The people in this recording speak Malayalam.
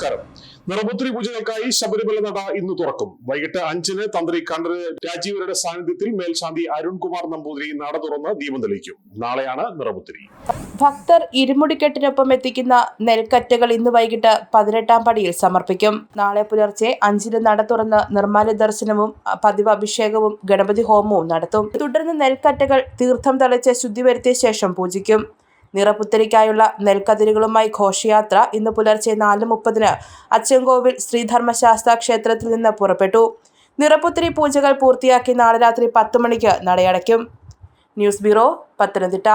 നമസ്കാരം. നിറപുത്തരി പൂജകൾക്കായി ശബരിമല നട ഇന്ന് തുറക്കും. വൈകിട്ട് 5-ന് തന്ത്രി കണ്ഠര് രാജീവരുടെ സാന്നിധ്യത്തിൽ മേൽശാന്തി അരുൺകുമാർ നമ്പൂതിരി നട തുറന്ന് ദീപം തെളിയിക്കും. നാളെയാണ് നിറപുത്തരി. ഭക്തർ ഇരുമുടിക്കെട്ടിനൊപ്പം എത്തിക്കുന്ന നെൽക്കറ്റകൾ ഇന്ന് വൈകിട്ട് 18-ാം പടിയിൽ സമർപ്പിക്കും. നാളെ പുലർച്ചെ 5-ന് നട തുറന്ന് നിർമ്മാല്യ ദർശനവും പതിവ് അഭിഷേകവും ഗണപതി ഹോമവും നടത്തും. തുടർന്ന് നെൽക്കറ്റകൾ തീർത്ഥം തളിച്ച് ശുദ്ധി വരുത്തിയ ശേഷം പൂജിക്കും. നിറപുത്തരിക്കായുള്ള നെൽക്കതിരുകളുമായി ഘോഷയാത്ര ഇന്ന് പുലർച്ചെ 4:30-ന് അച്ചൻകോവിൽ ശ്രീധർമ്മശാസ്താ ക്ഷേത്രത്തിൽ നിന്ന് പുറപ്പെട്ടു. നിറപുത്തരി പൂജകൾ പൂർത്തിയാക്കി നാളെ രാത്രി 10 മണിക്ക് നടയടയ്ക്കും. News bureau, Pathanamthitta.